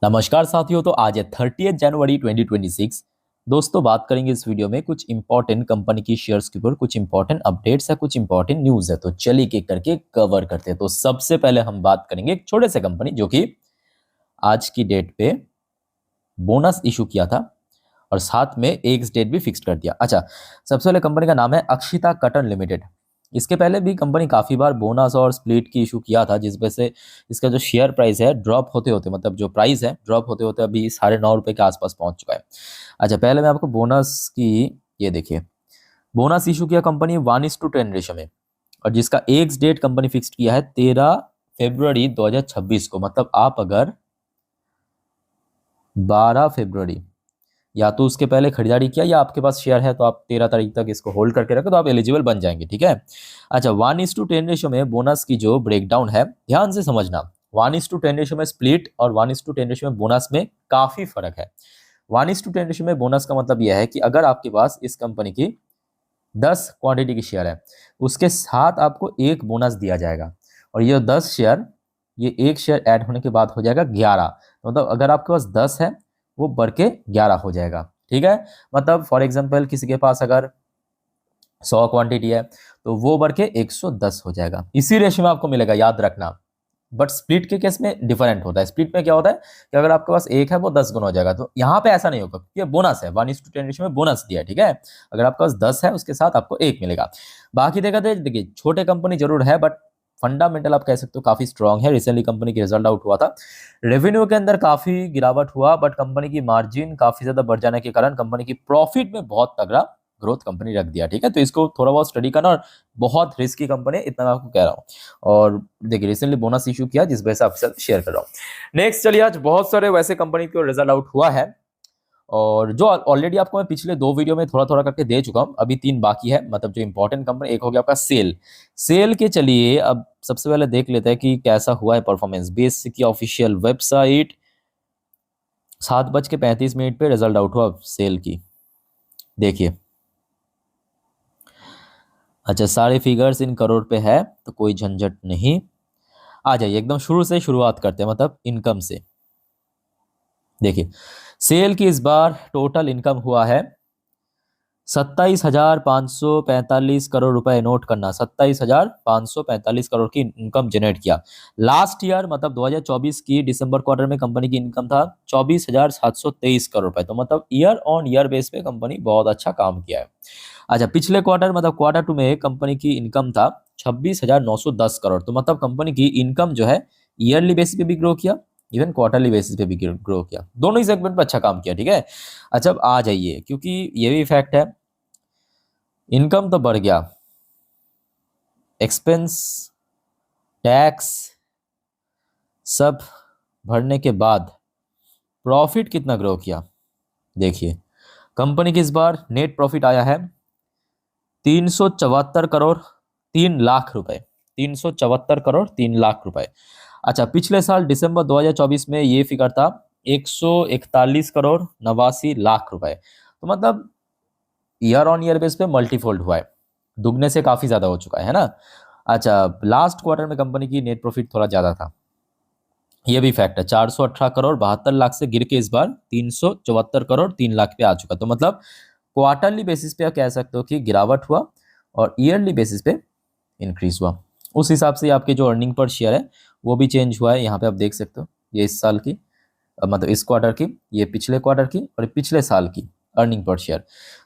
नमस्कार साथियों। तो आज है 30 जनवरी 2026। दोस्तों, बात करेंगे इस वीडियो में कुछ इंपॉर्टेंट कंपनी की शेयर्स के ऊपर, कुछ इंपॉर्टेंट अपडेट्स है, कुछ इंपॉर्टेंट न्यूज़ है। तो चलिए एक करके कवर करते हैं। तो सबसे पहले हम बात करेंगे एक छोटे से कंपनी जो कि आज की डेट पे बोनस इशू किया था और साथ में एक्स डेट भी फिक्स कर दिया। अच्छा, सबसे पहले कंपनी का नाम है अक्षिता कटन लिमिटेड। इसके पहले भी कंपनी काफ़ी बार बोनस और स्प्लिट की इशू किया था, जिस वजह से इसका जो शेयर प्राइस है ड्रॉप होते होते, मतलब जो प्राइस है ड्रॉप होते होते अभी 9.5 रुपये के आसपास पहुंच चुका है। अच्छा, पहले मैं आपको बोनस की, ये देखिए, बोनस इशू किया कंपनी 1:10 रेशो में, और जिसका एक्स डेट कंपनी फिक्स किया है 13 फरवरी 2026 को। मतलब आप अगर 12 फरवरी या तो उसके पहले खरीदारी किया या आपके पास शेयर है तो आप 13 तारीख तक इसको होल्ड करके रखो तो आप एलिजिबल बन जाएंगे। ठीक है। अच्छा, 1:10 रेशो में बोनस की जो ब्रेकडाउन है, ध्यान से समझना। 1:10 रेशो में स्प्लिट और 1:10 रेशो में बोनस में काफी फर्क है। 1:10 रेशो में बोनस का मतलब यह है कि अगर आपके पास इस कंपनी की 10 क्वांटिटी की शेयर है, उसके साथ आपको एक बोनस दिया जाएगा, और ये 10 शेयर, ये एक शेयर ऐड होने के बाद हो जाएगा 11। मतलब अगर आपके पास 10 है, वो बढ़ के 11 हो जाएगा। ठीक है। मतलब फॉर एग्जांपल किसी के पास अगर 100 क्वांटिटी है तो वो बढ़ के 110 हो जाएगा। इसी रेशियो में आपको मिलेगा, याद रखना। बट स्प्लिट के केस में डिफरेंट होता है। स्प्लिट में क्या होता है कि अगर आपके पास एक है वो 10 गुना हो जाएगा, तो यहाँ पे ऐसा नहीं होगा क्योंकि ये बोनस है। 1:10 रेशियो में बोनस दिया है। ठीक है। अगर आपके पास 10 है उसके साथ आपको एक मिलेगा। बाकी देखा तो देखिए, छोटे कंपनी जरूर है बट फंडामेंटल आप कह सकते हो काफी स्ट्रांग है। रिसेंटली कंपनी की रिजल्ट आउट हुआ था, रेवेन्यू के अंदर काफी गिरावट हुआ, बट कंपनी की मार्जिन काफी ज्यादा बढ़ जाने के कारण कंपनी की प्रॉफिट में बहुत तगड़ा ग्रोथ कंपनी रख दिया। ठीक है। तो इसको थोड़ा बहुत स्टडी करना, और बहुत रिस्की कंपनी है, इतना मैं आपको कह रहा हूँ। और देखिए, रिसेंटली बोनस इशू किया जिस वजह से आपके साथ शेयर कर रहा हूँ। नेक्स्ट चलिए, आज बहुत सारे वैसे कंपनी को रिजल्ट आउट हुआ है, और जो ऑलरेडी आपको मैं पिछले 2 वीडियो में थोड़ा थोड़ा करके दे चुका हूं। अभी 3 बाकी है, मतलब जो इंपॉर्टेंट कंपनी। एक हो गया आपका सेल। सेल के चलिए अब सबसे पहले देख लेते हैं कि कैसा हुआ है परफॉर्मेंस। बेस की ऑफिशियल वेबसाइट, 7:35 पे रिजल्ट आउट हुआ सेल की। देखिए, अच्छा, सारे फिगर्स इन करोड़ पे है तो कोई झंझट नहीं। आ जाइए एकदम शुरू से शुरुआत करते हैं, मतलब इनकम से। देखिए, सेल की इस बार टोटल इनकम हुआ है 27,545 करोड़ रुपए। नोट करना, 27,545 करोड़ की इनकम जनरेट किया। लास्ट ईयर मतलब 2024 की दिसंबर क्वार्टर में कंपनी की इनकम था 24,723 करोड़ रुपए। तो मतलब ईयर ऑन ईयर बेस पे कंपनी बहुत अच्छा काम किया है। अच्छा, पिछले क्वार्टर मतलब Q2 में कंपनी की इनकम था 26,910 करोड़। तो मतलब कंपनी की इनकम जो है ईयरली बेसिस पे भी ग्रो किया, इवन क्वार्टरली बेसिस पे भी ग्रो किया। दोनों ही सेगमेंट पे अच्छा काम किया। ठीक है। अच्छा, अब आ जाइए, क्योंकि ये भी फैक्ट है, इनकम तो बढ़ गया, एक्सपेंस, टैक्स सब भरने के बाद प्रॉफिट कितना ग्रो किया। देखिए, कंपनी की इस बार नेट प्रॉफिट आया है 374 करोड़ 3 लाख रुपए। 374 करोड़ 3 लाख रुपए। अच्छा, पिछले साल दिसंबर 2024 में ये फिगर था 141 करोड़ 89 लाख रुपए। तो मतलब ईयर ऑन ईयर बेस पे मल्टीफोल्ड हुआ है, दुगने से काफी ज्यादा हो चुका है ना। अच्छा, लास्ट क्वार्टर में कंपनी की नेट प्रॉफिट थोड़ा ज्यादा था, ये भी फैक्ट है। 418 करोड़ 72 लाख से गिर के इस बार 374 करोड़ 3 लाख पे आ चुका। तो मतलब क्वार्टरली बेसिस पे आप कह सकते हो कि गिरावट हुआ, और ईयरली बेसिस पे इंक्रीज हुआ। उस हिसाब से आपके जो अर्निंग पर शेयर है वो भी चेंज हुआ है। यहाँ पे आप देख सकते हो, ये इस साल की, मतलब इस क्वार्टर की, ये पिछले क्वार्टर की, और पिछले साल की अर्निंग पर शेयर।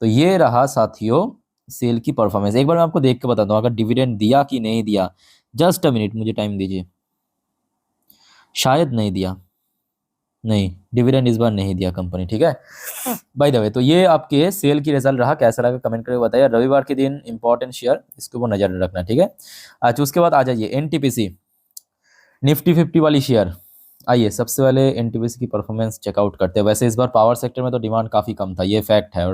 तो ये रहा साथियों सेल की परफॉर्मेंस। एक बार मैं आपको देख के बताता हूँ अगर डिविडेंड दिया कि नहीं दिया। जस्ट अ मिनट, मुझे टाइम दीजिए। शायद नहीं दिया, नहीं, डिविडेंड इस बार नहीं दिया कंपनी। ठीक है। बाय द वे, तो ये आपके सेल की रिजल्ट रहा। कैसा लगा कमेंट करके बताइए। रविवार के दिन इंपॉर्टेंट शेयर, इसके ऊपर नजर रखना। ठीक है। अच्छा, उसके बाद आ जाइए एनटीपीसी, निफ्टी 50 वाली शेयर। आइए सबसे पहले एनटीपीसी की परफॉर्मेंस चेकआउट करते हैं। वैसे इस बार पावर सेक्टर में तो डिमांड काफ़ी कम था, ये फैक्ट है।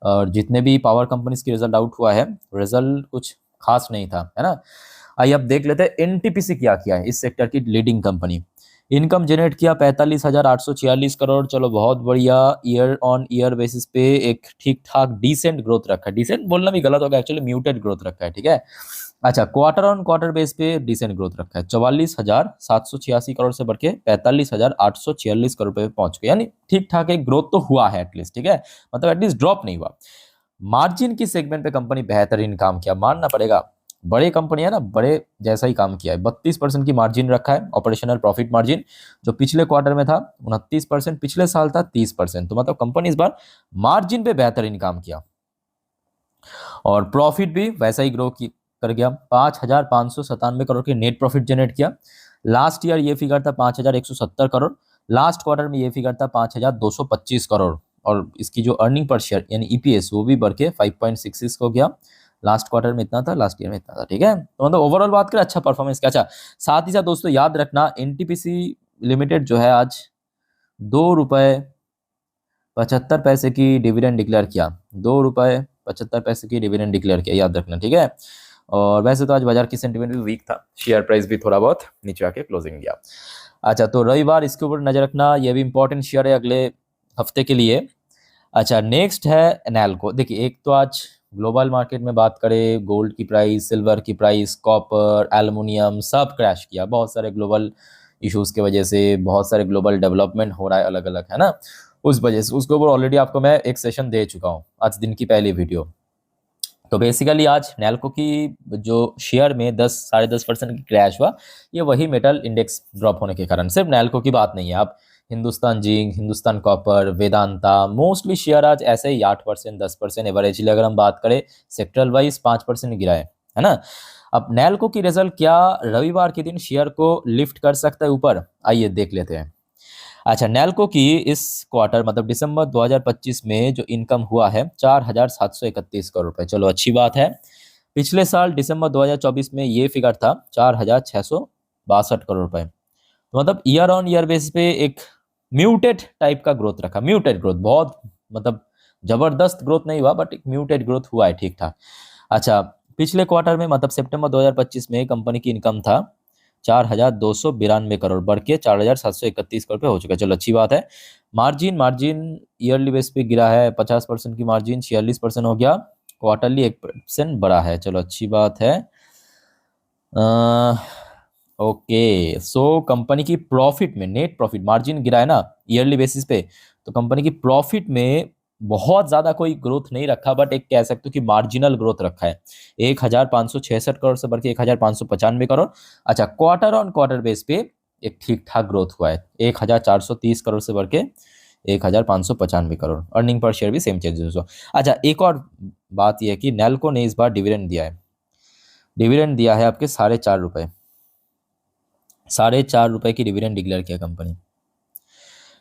और जितने भी पावर कंपनीज की रिजल्ट आउट हुआ है, रिजल्ट कुछ खास नहीं था, है ना। आइए अब देख लेते हैं एनटीपीसी क्या किया है, इस सेक्टर की लीडिंग कंपनी। इनकम जनरेट किया 45,846 करोड़। चलो बहुत बढ़िया। ईयर ऑन ईयर बेसिस पे एक ठीक ठाक डिसेंट ग्रोथ रखा है। डिसेंट बोलना भी गलत होगा, एक्चुअली म्यूटेड ग्रोथ रखा है। ठीक है। अच्छा, क्वार्टर ऑन क्वार्टर बेस पे डिसेंट ग्रोथ रखा है, 44,786 करोड़ से बढ़ के 45,846 करोड़ पे पहुंच गए, यानी ठीक ठाक एक ग्रोथ तो हुआ है एटलीस्ट, ठीक है, मतलब एटलीस्ट ड्रॉप नहीं हुआ। मार्जिन की सेगमेंट पे कंपनी बेहतरीन काम किया, मानना पड़ेगा, बड़े कंपनी है ना, बड़े जैसा ही काम किया है। 32% की मार्जिन रखा है, ऑपरेशनल प्रॉफिट मार्जिन, जो पिछले क्वार्टर में था 29%, पिछले साल था 30%, तो मतलब कंपनी इस बार मार्जिन पे बेहतरीन काम किया और प्रॉफिट भी वैसा ही ग्रो कर गया, 5,597 करोड़ की नेट प्रॉफिट जनरेट किया। लास्ट ईयर ये फिगर था 5,170 करोड़, लास्ट क्वार्टर में ये फिगर था 5,225 करोड़, और इसकी जो अर्निंग पर शेयर यानी ईपीएस वो भी बढ़ के 5.66 हो गया। लास्ट क्वार्टर में इतना था, लास्ट ईयर में इतना था, ठीक है, तो मतलब ओवरऑल बात करें अच्छा परफॉर्मेंस क्या। अच्छा, साथ ही साथ दोस्तों याद रखना, एनटीपीसी लिमिटेड जो है आज 2 रुपये 75 पैसे की डिविडेंड डिक्लेयर किया, 2 रुपये 75 पैसे की डिविडेंड डिक्लेयर किया, याद रखना, ठीक है। और वैसे तो आज बाजार की सेंटीमेंट भी वीक था, शेयर प्राइस भी थोड़ा बहुत नीचे आके क्लोजिंग गया। अच्छा, तो रविवार इसके ऊपर नजर रखना, ये भी इंपॉर्टेंट शेयर है अगले हफ्ते के लिए। अच्छा, नेक्स्ट है नैल्को। देखिए, एक तो आज ग्लोबल मार्केट में बात करें, गोल्ड की प्राइस, सिल्वर की प्राइस, कॉपर, एल्युमिनियम सब क्रैश किया, बहुत सारे ग्लोबल इश्यूज की वजह से, बहुत सारे ग्लोबल डेवलपमेंट हो रहा है अलग अलग, है ना, उस वजह से। उसके ऊपर ऑलरेडी आपको मैं एक सेशन दे चुका हूँ, आज दिन की पहली वीडियो। तो बेसिकली आज नैल्को की जो शेयर में 10 साढ़े 10% की क्रैश हुआ, ये वही मेटल इंडेक्स ड्रॉप होने के कारण, सिर्फ नैल्को की बात नहीं है, आप Hindustan zinc, Hindustan copper, Vedanta, mostly share आज ऐसे ही 8% 10% एवरेजली अगर हम बात करें, सेक्टरल वाइज 5% गिरा है ना। अब नैल्को की रिजल्ट क्या रविवार के दिन शेयर को लिफ्ट कर सकता है ऊपर, आइए देख लेते हैं। अच्छा, नैल्को की इस क्वार्टर मतलब दिसंबर 2025 में जो इनकम हुआ है 4,731 करोड़ रुपए, चलो अच्छी बात है। पिछले साल दिसंबर 2024 में ये फिगर था 4,662 करोड़ रुपए, तो मतलब ईयर ऑन ईयर बेसिस पे एक म्यूटेड टाइप का ग्रोथ रखा, म्यूटेड ग्रोथ, बहुत मतलब जबरदस्त ग्रोथ नहीं हुआ, बट एक म्यूटेड ग्रोथ हुआ है, ठीक ठाक। अच्छा, पिछले क्वार्टर में मतलब सितंबर 2025 में कंपनी की इनकम था 4,292 करोड़, बढ़ के 4,731 करोड़ पे हो चुका है, चलो अच्छी बात है। मार्जिन मार्जिन ईयरली बेस पे गिरा है, 50% की मार्जिन 46% हो गया, क्वार्टरली 1% बढ़ा है, चलो अच्छी बात है। ओके, सो कंपनी की प्रॉफिट में, नेट प्रॉफिट, मार्जिन गिरा है ना ईयरली बेसिस पे, तो कंपनी की प्रॉफिट में बहुत ज्यादा कोई ग्रोथ नहीं रखा, बट एक कह सकते हो कि मार्जिनल ग्रोथ रखा है, 1,566 करोड़ से बढ़ के 1,595 करोड़। अच्छा, क्वार्टर ऑन क्वार्टर बेस पे एक ठीक ठाक ग्रोथ हुआ है, 1,430 करोड़ से बढ़ के 1,595 करोड़। अर्निंग पर शेयर भी सेम चेंजेस हुआ। अच्छा, एक और बात यह है कि नैल्को ने इस बार डिविडेंड दिया है, डिविडेंड दिया है आपके 4.5 रुपए, 4.5 रुपए की डिविडेंड डिक्लेयर किया कंपनी,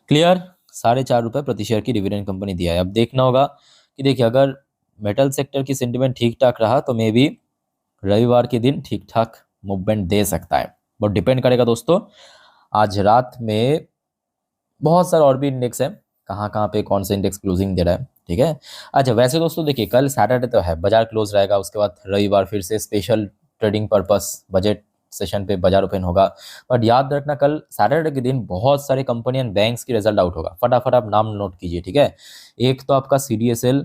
क्लियर, 4.5 रुपए प्रति शेयर की डिविडेंड कंपनी दिया है। अब देखना होगा कि देखिए, अगर मेटल सेक्टर की सेंटिमेंट ठीक ठाक रहा तो मे बी रविवार के दिन ठीक ठाक मूवमेंट दे सकता है, बहुत डिपेंड करेगा दोस्तों। आज रात में बहुत सारे और भी इंडेक्स है, कहाँ कहाँ पे कौन सा इंडेक्स क्लोजिंग दे रहा है, ठीक है। अच्छा, वैसे दोस्तों देखिए, कल सैटरडे तो है, बाजार क्लोज रहेगा, उसके बाद रविवार फिर से special trading purpose budget session पे बाजार ओपन होगा। बट याद रखना, कल सैटरडे के दिन बहुत सारे कंपनी एंड बैंक्स की रिजल्ट आउट होगा, फटाफट आप नाम नोट कीजिए, ठीक है। एक तो आपका CDSL,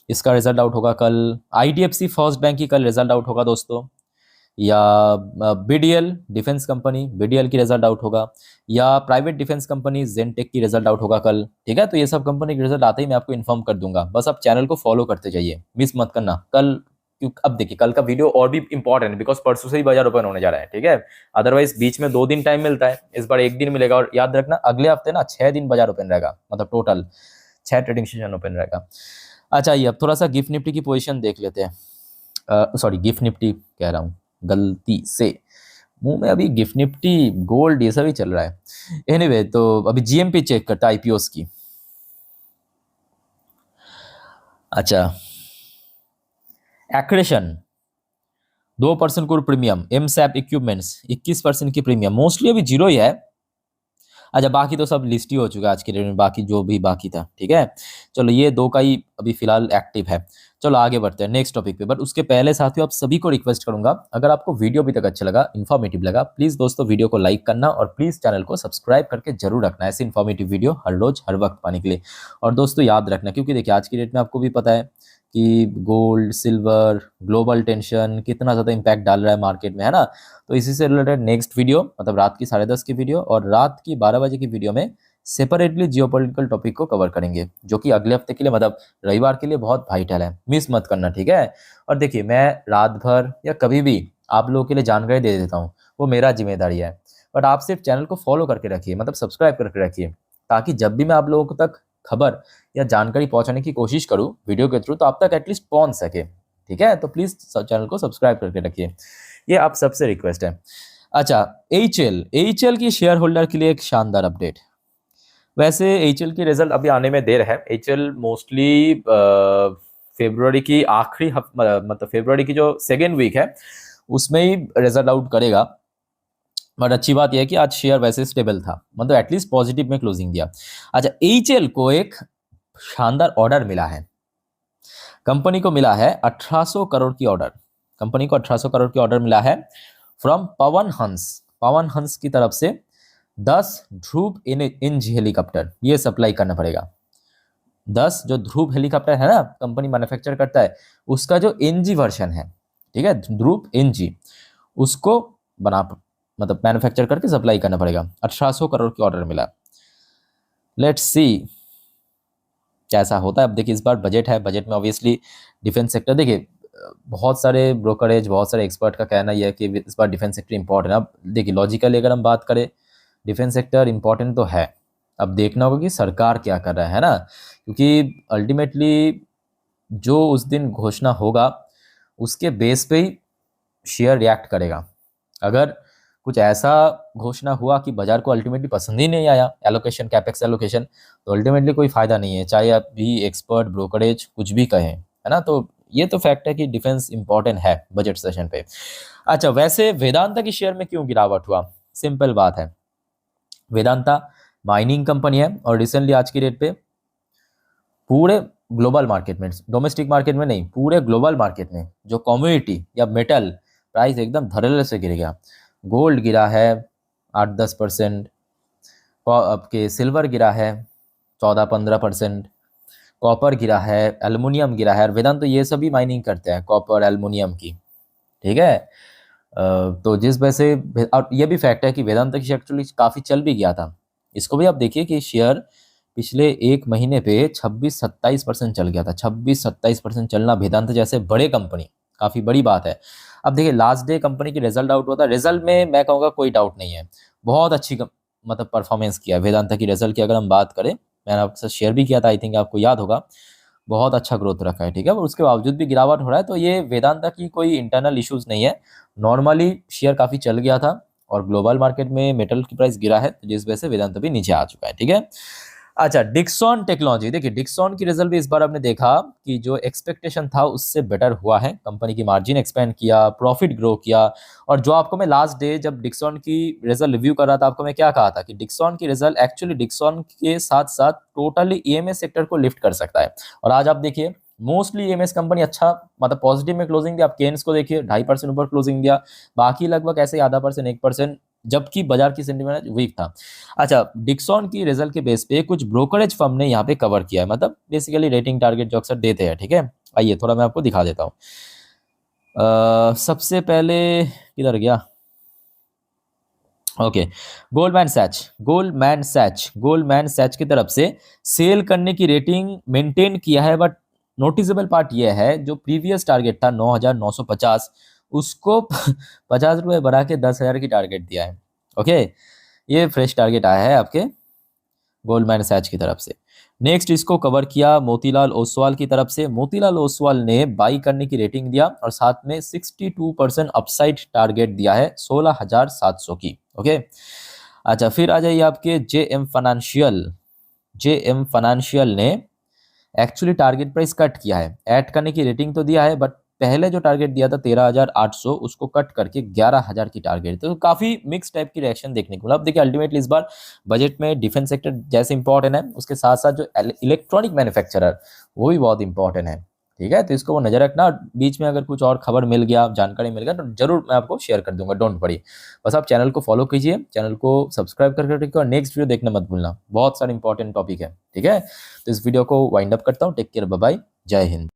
इसका रिजल्ट आउट होगा कल। IDFC फर्स्ट बैंक की कल रिजल्ट आउट होगा दोस्तों, या BDL डिफेंस कंपनी, BDL की रिजल्ट आउट होगा, या प्राइवेट डिफेंस कंपनी जेनटेक की रिजल्ट आउट होगा कल, ठीक है। तो ये सब कंपनी के रिजल्ट आते ही मैं आपको इन्फॉर्म कर दूंगा, बस आप चैनल को फॉलो करते जाइए, मिस मत करना कल, क्योंकि अब देखिए कल का वीडियो और भी इंपॉर्टेंट है, बिकॉज परसों से ही बाजार ओपन होने जा रहा है, ठीक है। अदरवाइज बीच में 2 दिन टाइम मिलता है, इस बार 1 दिन मिलेगा, और याद रखना अगले हफ्ते ना 6 दिन बाजार ओपन रहेगा, मतलब टोटल 6 ट्रेडिंग सेशन ओपन रहेगा। अच्छा, ये अब थोड़ा सा गिफ्ट निफ्टी की पोजीशन देख लेते हैं, सॉरी गिफ्ट निफ्टी कह रहा हूँ गलती से, मुंह में अभी गिफ्ट निफ्टी गोल्ड ये सब ही चल रहा है। एनीवे, तो अभी GMP चेक करता IPOs की। अच्छा, एक्रेशन 2% को प्रीमियम, एमसैप इक्विपमेंट्स 21% की प्रीमियम, मोस्टली अभी जीरो ही है। अच्छा, बाकी तो सब लिस्ट ही हो चुका है आज के डेट में, बाकी जो भी बाकी था, ठीक है। चलो, ये 2 का ही अभी फिलहाल एक्टिव है। चलो आगे बढ़ते हैं नेक्स्ट टॉपिक पे, बट उसके पहले साथियों आप सभी को रिक्वेस्ट करूंगा, अगर आपको वीडियो अभी तक अच्छा लगा, इन्फॉर्मेटिव लगा, प्लीज दोस्तों वीडियो को लाइक करना, और प्लीज चैनल को सब्सक्राइब करके जरूर रखना, ऐसे इन्फॉर्मेटिव वीडियो हर रोज हर वक्त पाने के लिए। और दोस्तों याद रखना, क्योंकि देखिए आज की डेट में आपको भी पता है कि गोल्ड सिल्वर ग्लोबल टेंशन कितना ज़्यादा इम्पैक्ट डाल रहा है मार्केट में, है ना। तो इसी से रिलेटेड नेक्स्ट वीडियो मतलब रात की 10:30 की वीडियो और रात की 12 बजे की वीडियो में सेपरेटली जियोपॉलिटिकल टॉपिक को कवर करेंगे, जो कि अगले हफ्ते के लिए मतलब रविवार के लिए बहुत वाइटल है, मिस मत करना, ठीक है। और देखिए मैं रात भर या कभी भी आप लोगों के लिए जानकारी दे देता हूँ, वो मेरा जिम्मेदारी है, बट आप सिर्फ चैनल को फॉलो करके रखिए, मतलब सब्सक्राइब करके रखिए, ताकि जब भी मैं आप लोगों तक खबर या जानकारी पहुंचाने की कोशिश करूं वीडियो के थ्रू, तो आप तक एटलीस्ट पहुंच सके, ठीक है। तो प्लीज़ चैनल को सब्सक्राइब करके रखिए, ये आप सबसे रिक्वेस्ट है। अच्छा, एचएल की शेयर होल्डर के लिए एक शानदार अपडेट। वैसे एचएल की रिजल्ट अभी आने में देर है। एचएल मोस्टली फरवरी की आखिरी मतलब फरवरी की जो सेकेंड वीक है उसमें ही रिजल्ट आउट करेगा, बट अच्छी बात यह है कि आज शेयर वैसे स्टेबल था, मतलब एटलीस्ट पॉजिटिव में क्लोजिंग दिया। अच्छा, एचएल को एक शानदार ऑर्डर मिला है, कंपनी को मिला है 1800 करोड़ की ऑर्डर, कंपनी को 1800 करोड़ की ऑर्डर मिला है फ्रॉम पवन हंस की तरफ से 10 ध्रुव इंज हेलीकॉप्टर ये सप्लाई करना पड़ेगा। 10 जो ध्रुव हेलीकॉप्टर है ना कंपनी मैन्युफैक्चर करता है, उसका जो एनजी वर्जन है, ठीक है, ध्रुव एनजी, उसको बना मतलब मैन्युफैक्चर करके सप्लाई करना पड़ेगा। 1800 करोड़ की ऑर्डर मिला, लेट्स सी कैसा होता है। अब देखिए इस बार बजट है, बजट में ऑब्वियसली डिफेंस सेक्टर, देखिए बहुत सारे ब्रोकरेज बहुत सारे एक्सपर्ट का कहना यह है कि इस बार डिफेंस सेक्टर इंपॉर्टेंट है। अब देखिए लॉजिकली अगर हम बात करें डिफेंस सेक्टर इंपॉर्टेंट तो है, अब देखना होगा कि सरकार क्या कर रहा है ना, क्योंकि अल्टीमेटली जो उस दिन घोषणा होगा उसके बेस पे ही शेयर रिएक्ट करेगा। अगर कुछ ऐसा घोषणा हुआ कि बाजार को अल्टीमेटली पसंद ही नहीं आया एलोकेशन कैपेक्स एलोकेशन, तो अल्टीमेटली कोई फायदा नहीं है, चाहे आप भी एक्सपर्ट ब्रोकरेज कुछ भी कहें, है ना। तो ये तो फैक्ट है कि डिफेंस इंपॉर्टेंट है बजट सेशन पे। अच्छा, वैसे वेदांता की शेयर में क्यों गिरावट हुआ, सिंपल बात है, वेदांता माइनिंग कंपनी है और रिसेंटली आज की डेट पे पूरे ग्लोबल मार्केट में, डोमेस्टिक मार्केट में नहीं, पूरे ग्लोबल मार्केट में जो कम्युनिटी या मेटल प्राइस एकदम धड़ल्ले से गिर गया। गोल्ड गिरा है 8-10%, आपके सिल्वर गिरा है 14-15%, कॉपर गिरा है, एल्युमिनियम गिरा है, और वेदांत तो ये सभी माइनिंग करते हैं कॉपर एल्युमिनियम की, ठीक है। तो जिस वजह से, और ये भी फैक्ट है कि वेदांत की शेयर एक्चुअली काफ़ी चल भी गया था, इसको भी आप देखिए कि शेयर पिछले एक महीने पे 26-27% चल गया था। 26-27% चलना वेदांत जैसे बड़े कंपनी काफ़ी बड़ी बात है। अब देखिए लास्ट डे कंपनी की रिजल्ट आउट हुआ था, रिजल्ट में मैं कहूँगा कोई डाउट नहीं है, बहुत अच्छी मतलब परफॉर्मेंस किया वेदांता की। रिजल्ट की अगर हम बात करें, मैंने आपके साथ शेयर भी किया था, आई थिंक आपको याद होगा, बहुत अच्छा ग्रोथ रखा है, ठीक है। और उसके बावजूद भी गिरावट हो रहा है, तो ये वेदांता की कोई इंटरनल इश्यूज नहीं है, नॉर्मली शेयर काफ़ी चल गया था और ग्लोबल मार्केट में मेटल की प्राइस गिरा है, तो जिस वजह से वेदांता भी नीचे आ चुका है, ठीक है। अच्छा, डिक्सॉन टेक्नोलॉजी, देखिए डिक्सॉन की रिजल्ट भी इस बार आपने देखा कि जो एक्सपेक्टेशन था उससे बेटर हुआ है, कंपनी की मार्जिन एक्सपेंड किया, प्रॉफिट ग्रो किया। और जो आपको मैं लास्ट डे जब डिक्सॉन की रिजल्ट रिव्यू कर रहा था, आपको मैं क्या कहा था कि डिक्सॉन की रिजल्ट एक्चुअली डिक्सॉन के साथ साथ टोटली ईएमएस सेक्टर को लिफ्ट कर सकता है। और आज आप देखिए मोस्टली ईएमएस कंपनी अच्छा मतलब पॉजिटिव में क्लोजिंग दिया। आप केन्स को देखिए 2.5% ऊपर क्लोजिंग दिया, बाकी लगभग ऐसे आधा परसेंट 1%, जबकि बाजार की सेंटीमेंट वीक था। अच्छा, डिक्सॉन की रिजल्ट के बेस पे कुछ ब्रोकरेज फर्म ने यहाँ पे कवर किया है, मतलब बेसिकली रेटिंग टारगेट जो अक्सर देते हैं, ठीक है। आइए थोड़ा मैं आपको दिखा देता हूँ। सबसे पहले किधर गया, ओके, गोल्डमैन सैच की तरफ से सेल करने की रेटिंग मेंटेन किया है, बट नोटिसेबल पार्ट यह है जो प्रीवियस टारगेट था 9,950 उसको 50 रुपये बढ़ा के 10,000 की टारगेट दिया है। ओके, ये फ्रेश टारगेट आया है आपके गोल्डमैन सैच की तरफ से। नेक्स्ट इसको कवर किया मोतीलाल ओसवाल की तरफ से। मोतीलाल ओसवाल ने बाई करने की रेटिंग दिया और साथ में 62% अपसाइड टारगेट दिया है 16,700 की। ओके, अच्छा फिर आ जाइए आपके जेएम फाइनेंशियल ने एक्चुअली टारगेट प्राइस कट किया है, ऐड करने की रेटिंग तो दिया है, बट पहले जो टारगेट दिया था 13,800 उसको कट करके 11,000 की टारगेट, तो काफी मिक्स टाइप की रिएक्शन देखने को मिला। अब देखिए अल्टीमेटली इस बार बजट में डिफेंस सेक्टर जैसे इंपॉर्टेंट है, उसके साथ साथ जो इलेक्ट्रॉनिक मैन्युफैक्चरर वो भी बहुत इंपॉर्टेंट है, ठीक है। तो इसको वो नजर रखना, बीच में अगर कुछ और खबर मिल गया जानकारी मिल गया तो जरूर मैं आपको शेयर कर दूंगा, डोंट वरी। बस आप चैनल को फॉलो कीजिए, चैनल को सब्सक्राइब करके रखिए और नेक्स्ट वीडियो देखना मत भूलना, बहुत सारे इंपॉर्टेंट टॉपिक है, ठीक है। तो इस वीडियो को वाइंड अप करता हूँ, टेक केयर, बाय बाय, जय हिंद।